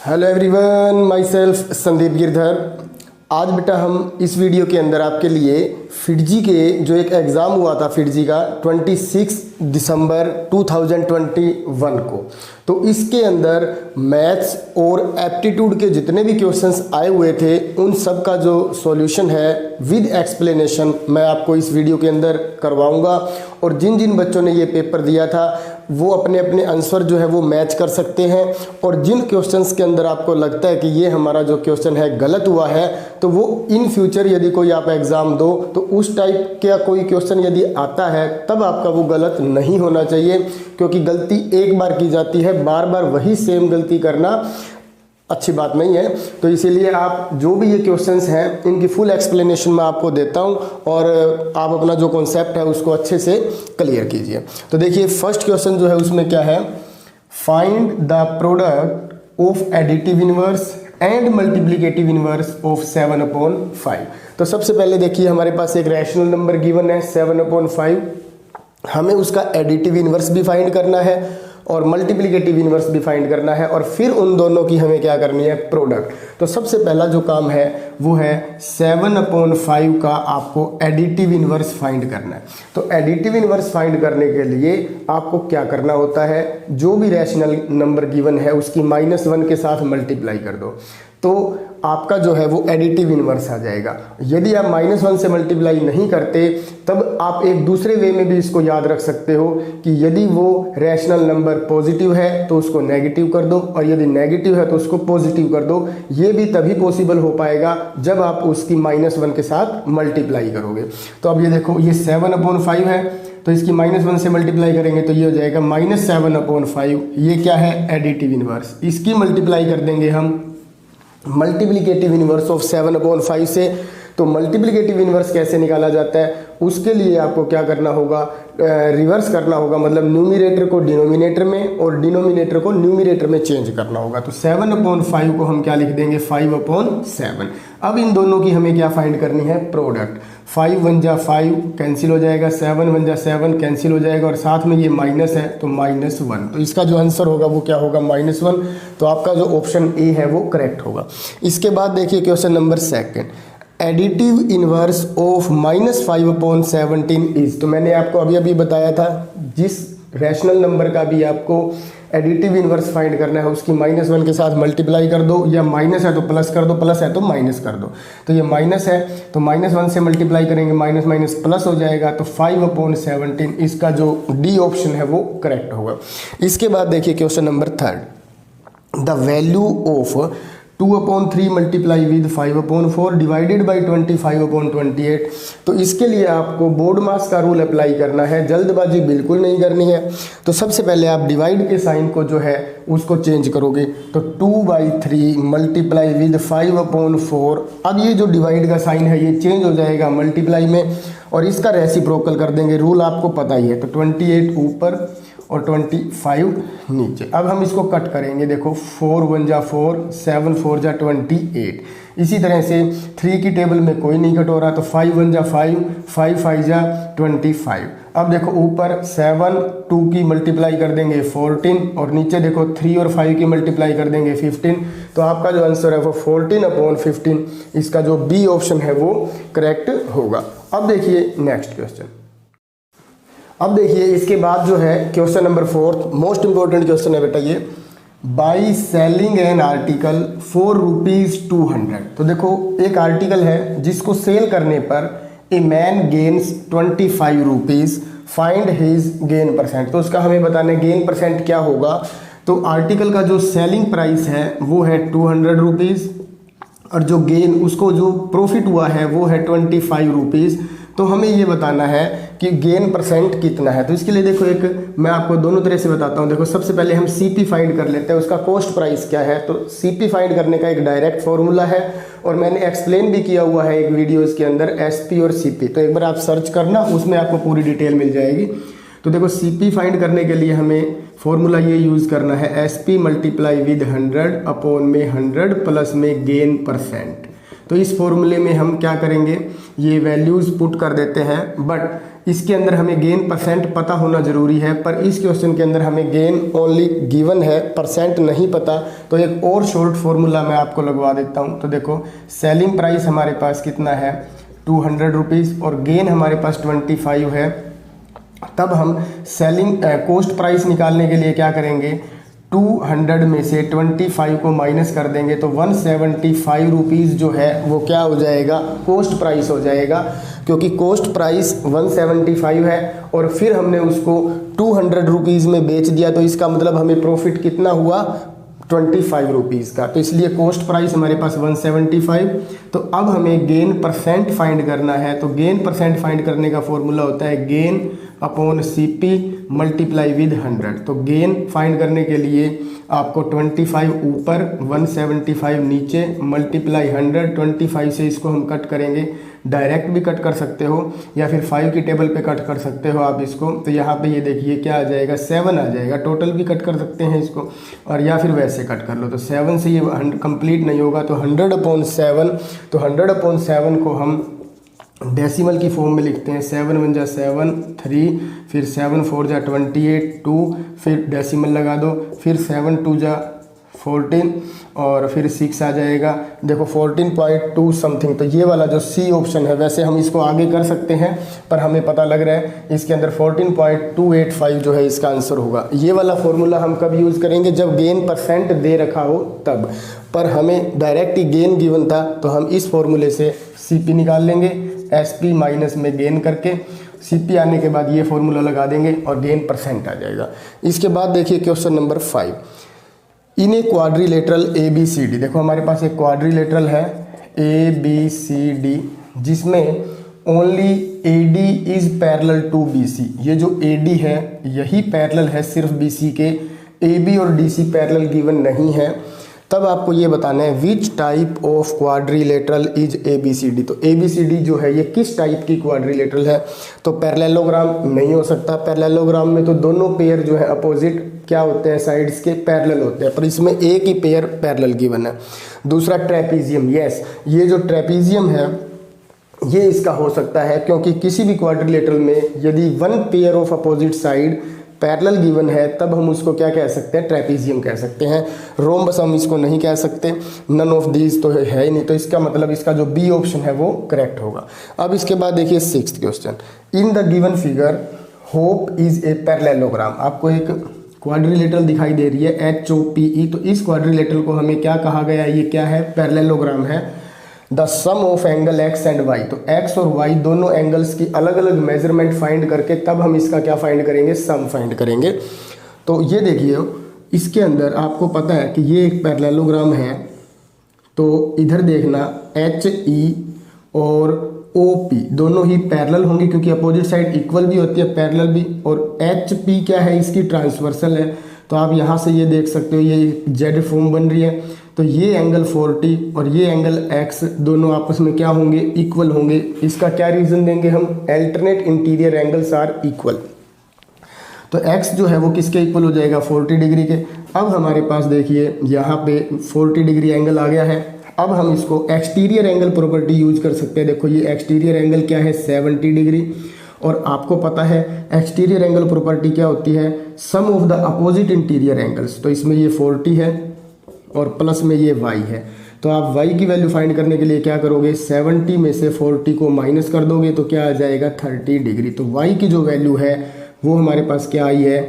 Hello everyone, my self Sandeep Girdhar. आज बेटा हम इस वीडियो के अंदर आपके लिए फिटजी के जो एक एग्ज़ाम हुआ था फिटजी का 26 दिसंबर 2021 को, तो इसके अंदर मैथ्स और एप्टीट्यूड के जितने भी क्वेश्चंस आए हुए थे उन सब का जो सॉल्यूशन है विद एक्सप्लेनेशन मैं आपको इस वीडियो के अंदर करवाऊंगा। और जिन जिन बच्चों ने ये पेपर दिया था वो अपने अपने आंसर जो है वो मैच कर सकते हैं, और जिन क्वेश्चंस के अंदर आपको लगता है कि ये हमारा जो क्वेश्चन है गलत हुआ है तो वो इन फ्यूचर यदि कोई आप एग्ज़ाम दो तो उस टाइप का कोई क्वेश्चन यदि आता है तब आपका वो गलत नहीं होना चाहिए, क्योंकि गलती एक बार की जाती है, बार बार वही सेम गलती करना अच्छी बात नहीं है। तो इसीलिए आप जो भी ये क्वेश्चंस हैं इनकी फुल एक्सप्लेनेशन मैं आपको देता हूं और आप अपना जो कॉन्सेप्ट है उसको अच्छे से क्लियर कीजिए। तो देखिए फर्स्ट क्वेश्चन जो है उसमें क्या है, find the product of additive inverse and multiplicative inverse of 7/5। तो सबसे पहले देखिए हमारे पास एक रैशनल नंबर गिवन है 7/5, हमें उसका एडिटिव इनवर्स भी फाइंड करना है और मल्टीप्लिकेटिव इनवर्स भी फाइंड करना है, और फिर उन दोनों की हमें क्या करनी है, प्रोडक्ट। तो सबसे पहला जो काम है वो है 7/5 का आपको एडिटिव इनवर्स फाइंड करना है। तो एडिटिव इनवर्स फाइंड करने के लिए आपको क्या करना होता है, जो भी रैशनल नंबर गिवन है उसकी -1 के साथ मल्टीप्लाई कर दो तो आपका जो है वो एडिटिव इनवर्स आ जाएगा। यदि आप -1 से मल्टीप्लाई नहीं करते तब आप एक दूसरे वे में भी इसको याद रख सकते हो कि यदि वो रैशनल नंबर पॉजिटिव है तो उसको नेगेटिव कर दो, और यदि नेगेटिव है तो उसको पॉजिटिव कर दो। ये भी तभी पॉसिबल हो पाएगा जब आप उसकी -1 के साथ मल्टीप्लाई करोगे। तो अब ये देखो ये 7/5 है तो इसकी -1 से मल्टीप्लाई करेंगे तो ये हो जाएगा -7/5। ये क्या है, एडिटिव इनवर्स। इसकी मल्टीप्लाई कर देंगे हम मल्टीप्लिकेटिव इनवर्स ऑफ 7/5 से। तो मल्टीप्लिकेटिव इनवर्स कैसे निकाला जाता है, उसके लिए आपको क्या करना होगा, रिवर्स करना होगा, मतलब न्यूमिनेटर को डिनोमिनेटर में और डिनोमिनेटर को न्यूमिनेटर में चेंज करना होगा। तो 7/5 को हम क्या लिख देंगे, 5/7। अब इन दोनों की हमें क्या फाइंड करनी है, प्रोडक्ट। 5 1 जा 5 कैंसिल हो जाएगा, 7 1 जा 7 कैंसिल हो जाएगा, और साथ में ये माइनस है तो -1। तो इसका जो आंसर होगा वो क्या होगा, -1। तो आपका जो ऑप्शन ए है वो करेक्ट होगा। इसके बाद देखिए question number 2, additive inverse of -5/17 is. तो मैंने आपको अभी अभी बताया था जिस रैशनल नंबर का भी आपको एडिटिव इनवर्स फाइंड करना है उसकी -1 के साथ मल्टीप्लाई कर दो, या माइनस है तो प्लस कर दो, प्लस है तो माइनस कर दो। तो ये माइनस है तो -1 से मल्टीप्लाई करेंगे, माइनस माइनस प्लस हो जाएगा, तो 5/17 इसका जो डी ऑप्शन है वो करेक्ट होगा। इसके बाद देखिए question number 3, the value of 2/3 multiply with 5/4 divided by 25/28। तो इसके लिए आपको बोर्ड मास का रूल अप्लाई करना है, जल्दबाजी बिल्कुल नहीं करनी है। तो सबसे पहले आप डिवाइड के साइन को जो है उसको चेंज करोगे, तो 2/3 मल्टीप्लाई विद 5/4। अब ये जो डिवाइड का साइन है ये चेंज हो जाएगा मल्टीप्लाई में, और इसका रेसिप्रोकल कर देंगे, रूल आपको पता ही है। तो 28 ऊपर और 25 नीचे। अब हम इसको कट करेंगे, देखो 4 1 जा 4, 7 4 जा 28। इसी तरह से 3 की टेबल में कोई नहीं कट हो रहा, तो 5 1 जा 5, 5 5 जा 25। अब देखो ऊपर 7 2 की मल्टीप्लाई कर देंगे 14, और नीचे देखो 3 और 5 की मल्टीप्लाई कर देंगे 15। तो आपका जो आंसर है वो 14/15, इसका जो बी ऑप्शन है वो करेक्ट होगा। अब देखिए नेक्स्ट क्वेश्चन। अब देखिए इसके बाद जो है question number 4 most important question है बेटा ये, by selling an article for ₹200। तो देखो एक आर्टिकल है जिसको सेल करने पर a man gains 25 rupees, find his gain percent. तो उसका हमें बताना है गेन परसेंट क्या होगा। तो आर्टिकल का जो सेलिंग प्राइस है वो है 200 रुपीज़, और जो गेन उसको जो प्रॉफिट हुआ है वो है 25 रुपीज़। तो हमें ये बताना है कि गेन परसेंट कितना है। तो इसके लिए देखो एक मैं आपको दोनों तरह से बताता हूँ। देखो सबसे पहले हम सीपी फाइंड कर लेते हैं, उसका कॉस्ट प्राइस क्या है। तो सीपी फाइंड करने का एक डायरेक्ट फॉर्मूला है, और मैंने एक्सप्लेन भी किया हुआ है एक वीडियोज़ के अंदर, एसपी और सीपी। तो एक बार आप सर्च करना, उसमें आपको पूरी डिटेल मिल जाएगी। तो देखो सीपी फाइंड करने के लिए हमें फॉर्मूला ये यूज़ करना है, एसपी मल्टीप्लाई विद 100 अपॉन में 100 प्लस में गेन परसेंट। तो इस फॉर्मूले में हम क्या करेंगे, ये वैल्यूज़ पुट कर देते हैं, बट इसके अंदर हमें गेन परसेंट पता होना ज़रूरी है, पर इस क्वेश्चन के अंदर हमें गेन ओनली गिवन है, परसेंट नहीं पता। तो एक और शॉर्ट फॉर्मूला मैं आपको लगवा देता हूँ। तो देखो सेलिंग प्राइस हमारे पास कितना है 200 रुपीज़ और गेन हमारे पास 25 है। तब हम सेलिंग कॉस्ट प्राइस निकालने के लिए क्या करेंगे, 200 में से 25 को माइनस कर देंगे तो 175 रुपीज़ जो है वो क्या हो जाएगा, कॉस्ट प्राइस हो जाएगा, क्योंकि कॉस्ट प्राइस 175 है और फिर हमने उसको 200 रुपीज़ में बेच दिया, तो इसका मतलब हमें प्रॉफिट कितना हुआ 25 रुपीज़ का। तो इसलिए कॉस्ट प्राइस हमारे पास 175। तो अब हमें गेन परसेंट फाइंड करना है। तो गेन परसेंट फाइंड करने का फॉर्मूला होता है gain upon CP multiply with 100। तो गेन फाइंड करने के लिए आपको 25 ऊपर 175 नीचे मल्टीप्लाई 100। 25 से इसको हम कट करेंगे, डायरेक्ट भी कट कर सकते हो या फिर 5 की टेबल पे कट कर सकते हो आप इसको। तो यहाँ पे ये देखिए क्या आ जाएगा 7 आ जाएगा। टोटल भी कट कर सकते हैं इसको और या फिर वैसे कट कर लो। तो 7 से ये कंप्लीट नहीं होगा तो 100/7। तो 100/7 को हम डेसिमल की फॉर्म में लिखते हैं। 7 1 जा 7 3, फिर 7 4 जा 28 2, फिर डेसिमल लगा दो, फिर 7 2 जा 14 और फिर 6 आ जाएगा। देखो 14.2 समथिंग। तो ये वाला जो C ऑप्शन है, वैसे हम इसको आगे कर सकते हैं पर हमें पता लग रहा है इसके अंदर 14.285 जो है इसका आंसर होगा। ये वाला फॉर्मूला हम कब यूज़ करेंगे, जब गेन परसेंट दे रखा हो तब। पर हमें डायरेक्ट ही गेन गिवन था तो हम इस फॉर्मूले से CP निकाल लेंगे, SP माइनस में गेन करके। CP आने के बाद ये फॉर्मूला लगा देंगे और गेन परसेंट आ जाएगा। इसके बाद देखिए question number 5। In a quadrilateral ABCD, देखो हमारे पास एक क्वाड्रिलेटरल है ABCD जिसमें only AD is parallel to BC। ये जो AD है यही पैरेलल है सिर्फ BC के, AB और DC पैरेलल गिवन नहीं है। तब आपको ये बताना है which type of quadrilateral is ABCD। तो ABCD जो है ये किस टाइप की क्वाड्रिलेटरल है। तो पैरेललोग्राम नहीं हो सकता। पैरेललोग्राम में तो दोनों पेयर जो है अपोजिट क्या होते हैं, साइड्स के पैरेलल होते हैं, पर इसमें एक ही पेयर पैरेलल गिवन है। दूसरा ट्रेपीजियम, यस ये जो ट्रेपीजियम है ये इसका हो सकता है, क्योंकि किसी भी क्वाड्रिलेटरल में यदि one pair of opposite side parallel given है तब हम उसको क्या कह सकते हैं, ट्रेपीजियम कह सकते हैं। रोम्बस हम इसको नहीं कह सकते, नन ऑफ दीज तो है ही नहीं। तो इसका मतलब इसका जो B ऑप्शन है वो करेक्ट होगा। अब इसके बाद देखिए 6th question. In the given figure hope is a parallelogram. आपको एक क्वाड्रिलेटरल दिखाई दे रही है HOPE। तो इस क्वाड्रिलेटरल को हमें क्या कहा गया है, ये क्या है, पैरेललोग्राम है। The sum of angle X and Y। तो X और Y दोनों एंगल्स की अलग अलग मेजरमेंट फाइंड करके तब हम इसका क्या फाइंड करेंगे, सम फाइंड करेंगे। तो ये देखिए इसके अंदर आपको पता है कि ये एक पैरेललोग्राम है। तो इधर देखना HE और OP दोनों ही पैरेलल होंगे क्योंकि अपोजिट साइड इक्वल भी होती है, पैरेलल भी। और HP क्या है, इसकी ट्रांसवर्सल है। तो आप यहाँ से ये देख सकते हो ये Z फॉर्म बन रही है। तो ये एंगल 40 और ये एंगल X दोनों आपस में क्या होंगे, इक्वल होंगे। इसका क्या रीज़न देंगे हम, alternate interior angles are equal. तो X जो है वो किसके इक्वल हो जाएगा, 40 डिग्री के। अब हमारे पास देखिए यहाँ पे 40 डिग्री एंगल आ गया है। अब हम इसको एक्सटीरियर एंगल प्रॉपर्टी यूज कर सकते हैं। देखो ये एक्सटीरियर एंगल क्या है, 70 डिग्री। और आपको पता है एक्सटीरियर एंगल प्रॉपर्टी क्या होती है, sum of the opposite interior angles. तो इसमें ये 40 है और प्लस में ये Y है। तो आप Y की वैल्यू फाइंड करने के लिए क्या करोगे, 70 में से 40 को माइनस कर दोगे तो क्या आ जाएगा, 30 डिग्री। तो Y की जो वैल्यू है वो हमारे पास क्या आई है,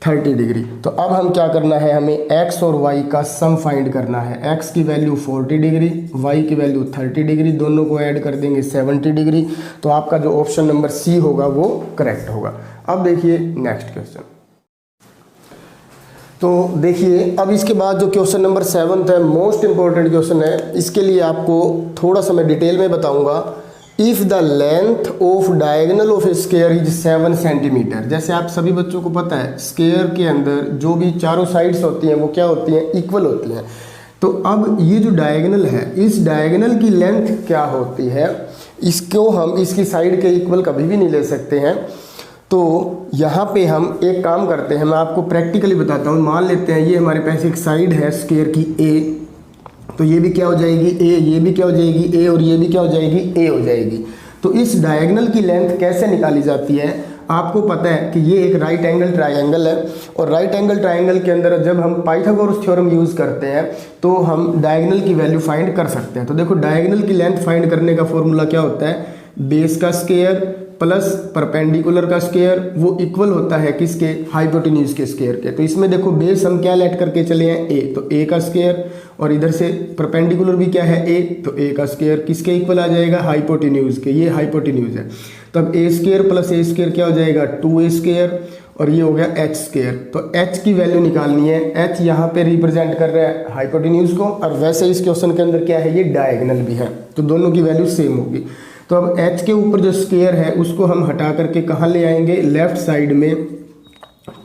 30 डिग्री। तो अब हम क्या करना है, हमें X और Y का सम फाइंड करना है। X की वैल्यू 40 डिग्री, Y की वैल्यू 30 डिग्री, दोनों को ऐड कर देंगे 70 डिग्री। तो आपका जो ऑप्शन नंबर C होगा वो करेक्ट होगा। अब देखिए नेक्स्ट क्वेश्चन। तो देखिए अब इसके बाद जो क्वेश्चन नंबर 7 है, मोस्ट इंपॉर्टेंट क्वेश्चन है। इसके लिए आपको थोड़ा सा मैं डिटेल में बताऊंगा। If the length of diagonal of A square is 7 centimetre. जैसे आप सभी बच्चों को पता है स्क्वायर के अंदर जो भी चारों साइड्स होती हैं वो क्या होती हैं, इक्वल होती हैं। तो अब ये जो डायगोनल है, इस डायगोनल की लेंथ क्या होती है, इसको हम इसकी साइड के इक्वल कभी भी नहीं ले सकते हैं। तो यहाँ पे हम एक काम करते हैं, मैं आपको प्रैक्टिकली बताता हूँ। मान लेते हैं ये हमारे पास एक साइड है स्क्वायर की A, तो ये भी क्या हो जाएगी A, ये भी क्या हो जाएगी A और ये भी क्या हो जाएगी A हो जाएगी। तो इस डायगोनल की लेंथ कैसे निकाली जाती है? आपको पता है कि ये एक राइट एंगल ट्रायंगल है, और राइट एंगल ट्रायंगल के अंदर जब हम पाइथागोरस थ्योरम यूज़ करते हैं तो हम डायगोनल की वैल्यू फाइंड कर सकते हैं। तो देखो डायगोनल की लेंथ फाइंड करने का फॉर्मूला क्या होता है? बेस का स्क्वायर प्लस परपेंडिकुलर का स्क्वायर, वो इक्वल होता है किसके? हाइपोटेन्यूज के स्क्वायर के। तो इसमें देखो बेस हम क्या लेट करके चले हैं? ए, तो ए का स्क्वायर, और इधर से परपेंडिकुलर भी क्या है? ए, तो ए का स्क्वायर किसके इक्वल आ जाएगा? हाइपोटेन्यूज के। ये हाइपोटेन्यूज है, तब ए स्क्वायर प्लस ए स्क्वायर क्या हो जाएगा? 2a स्क्वायर, और ये हो गया एच स्क्वायर। तो एच की वैल्यू निकालनी है। एच यहाँ पे रिप्रेजेंट कर रहा है हाइपोटेन्यूज को, और वैसे इस क्वेश्चन के अंदर क्या है? ये डायगोनल भी है, तो दोनों की वैल्यू सेम होगी। तो अब h के ऊपर जो स्क्वायर है उसको हम हटा करके कहाँ ले आएंगे? लेफ्ट साइड में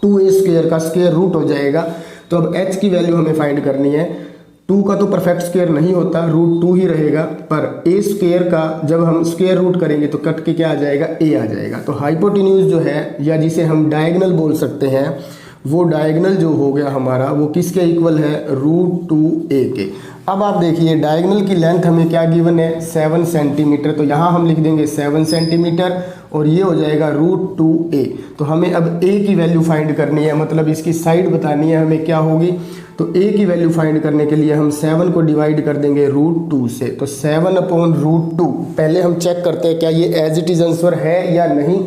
2a स्क्वायर का स्क्वायर रूट हो जाएगा। तो अब h की वैल्यू हमें फाइंड करनी है। 2 का तो परफेक्ट स्क्वायर नहीं होता, रूट 2 ही रहेगा, पर a स्क्वायर का जब हम स्क्वायर रूट करेंगे तो कट के क्या आ जाएगा? a आ जाएगा। तो हाइपोटेन्यूज जो है, या जिसे हम डायगोनल बोल सकते हैं, वो डायगोनल जो हो गया हमारा, वो किसके इक्वल है? रूट 2a के। अब आप देखिए डायगोनल की लेंथ हमें क्या गिवन है? 7 सेंटीमीटर। तो यहाँ हम लिख देंगे 7 सेंटीमीटर, और ये हो जाएगा रूट 2a। तो हमें अब a की वैल्यू फाइंड करनी है, मतलब इसकी साइड बतानी है हमें क्या होगी। तो a की वैल्यू फाइंड करने के लिए हम 7 को डिवाइड कर देंगे रूट 2 से। तो 7/√2, पहले हम चेक करते हैं क्या ये एज इट इज आंसर है या नहीं।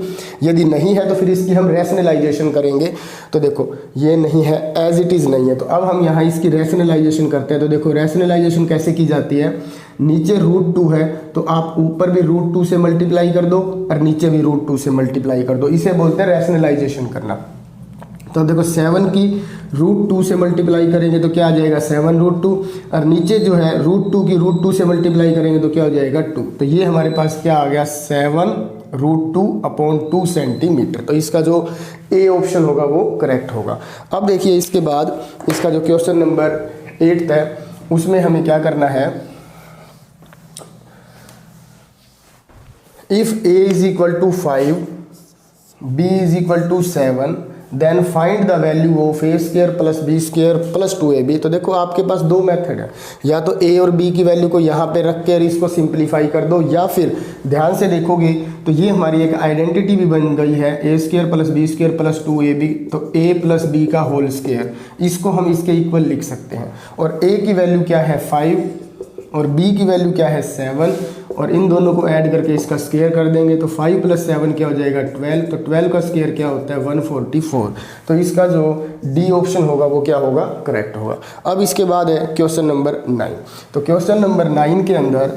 यदि नहीं है तो फिर इसकी हम रैशनलाइजेशन करेंगे। तो देखो ये नहीं है, एज इट इज़ नहीं है, तो अब हम यहाँ इसकी रैशनलाइजेशन करते हैं। तो देखो रैशनलाइजेशन कैसे की जाती है? नीचे रूट 2 है तो आप ऊपर भी रूट 2 से मल्टीप्लाई कर दो, और नीचे भी रूट 2 से मल्टीप्लाई कर दो। इसे बोलते हैं रैशनलाइजेशन करना। तो देखो 7 की रूट 2 से मल्टीप्लाई करेंगे तो क्या आ जाएगा? 7√2, और नीचे जो है रूट 2 की रूट 2 से मल्टीप्लाई करेंगे तो क्या हो जाएगा? 2। तो ये हमारे पास क्या आ गया? 7√2/2 सेंटीमीटर। तो इसका जो ए ऑप्शन होगा वो करेक्ट होगा। अब देखिए इसके बाद इसका जो क्वेश्चन नंबर 8 है उसमें हमें क्या करना है? If a is equal to 5, b is equal to 7, then find the value of a square plus b square plus 2ab। तो देखो आपके पास दो मेथड है, या तो a और b की वैल्यू को यहाँ पे रख कर इसको सिंप्लीफाई कर दो, या फिर ध्यान से देखोगे तो ये हमारी एक आइडेंटिटी भी बन गई है, a square plus b square plus 2ab। तो a प्लस b का होल स्क्वायर, इसको हम इसके इक्वल लिख सकते हैं। और a की वैल्यू क्या है? 5, और b की वैल्यू क्या है? 7, और इन दोनों को ऐड करके इसका स्क्वायर कर देंगे तो 5 + 7 क्या हो जाएगा? 12। तो 12 का स्क्वायर क्या होता है? 144। तो इसका जो डी ऑप्शन होगा वो क्या होगा? करेक्ट होगा। अब इसके बाद है क्वेश्चन नंबर 9। तो क्वेश्चन नंबर 9 के अंदर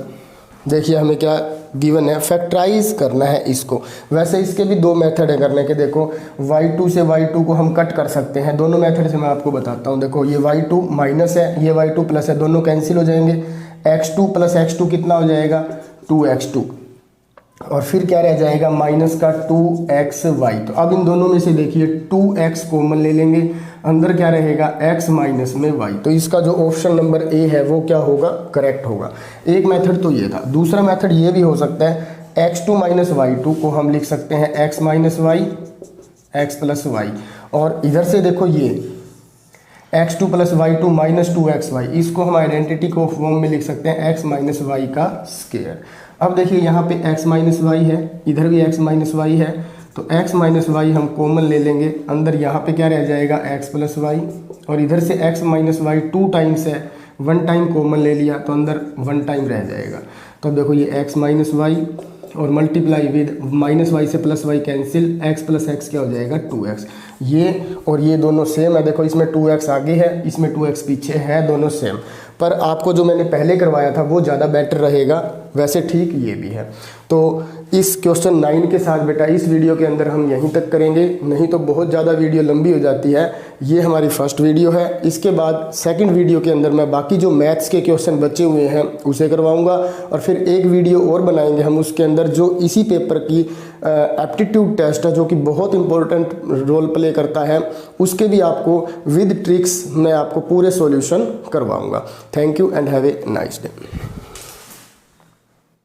देखिए हमें क्या गिवन है? फैक्टराइज करना है इसको। वैसे इसके भी दो मेथड है करने के। देखो y2 से y2 को हम कट कर सकते हैं, दोनों मेथड से मैं आपको बताता हूँ। देखो ये y2 माइनस है, ये y2 प्लस है, दोनों कैंसिल हो जाएंगे। x2 + x2 कितना हो जाएगा? 2x2, और फिर क्या रह जाएगा? माइनस का 2xy। तो अब इन दोनों में से देखिए 2x कॉमन ले लेंगे, अंदर क्या रहेगा? x माइनस में y। तो इसका जो ऑप्शन नंबर ए है वो क्या होगा? करेक्ट होगा। एक मेथड तो ये था। दूसरा मेथड ये भी हो सकता है, x2 - y2 को हम लिख सकते हैं x minus y, x plus y, और इधर से देखो ये x2 + y2 - 2xy, इसको हम आइडेंटिटी को फॉर्म में लिख सकते हैं x माइनस वाई का स्क्वायर। अब देखिए यहाँ पे x माइनस वाई है, इधर भी x माइनस वाई है, तो x माइनस वाई हम कॉमन ले लेंगे, अंदर यहाँ पे क्या रह जाएगा? x प्लस वाई, और इधर से x माइनस वाई 2 टाइम्स है, 1 टाइम कॉमन ले लिया तो अंदर 1 टाइम रह जाएगा। तो अब देखो ये x माइनस वाई और मल्टीप्लाई विद माइनस वाई से plus y cancel, x plus x क्या हो जाएगा? 2x। ये और ये दोनों सेम है। देखो इसमें 2x आगे है, इसमें 2x पीछे है, दोनों सेम। पर आपको जो मैंने पहले करवाया था वो ज़्यादा बेटर रहेगा। वैसे ठीक ये भी है। तो इस क्वेश्चन 9 के साथ बेटा इस वीडियो के अंदर हम यहीं तक करेंगे, नहीं तो बहुत ज़्यादा वीडियो लंबी हो जाती है। ये हमारी फर्स्ट वीडियो है। इसके बाद सेकंड वीडियो के अंदर मैं बाकी जो मैथ्स के क्वेश्चन बचे हुए हैं उसे करवाऊंगा, और फिर एक वीडियो और बनाएंगे हम उसके अंदर जो इसी पेपर की एप्टीट्यूड टेस्ट है, जो कि बहुत इंपॉर्टेंट रोल प्ले करता है, उसके भी आपको विद ट्रिक्स मैं आपको पूरे सॉल्यूशन करवाऊंगा। Thank you and have a nice day.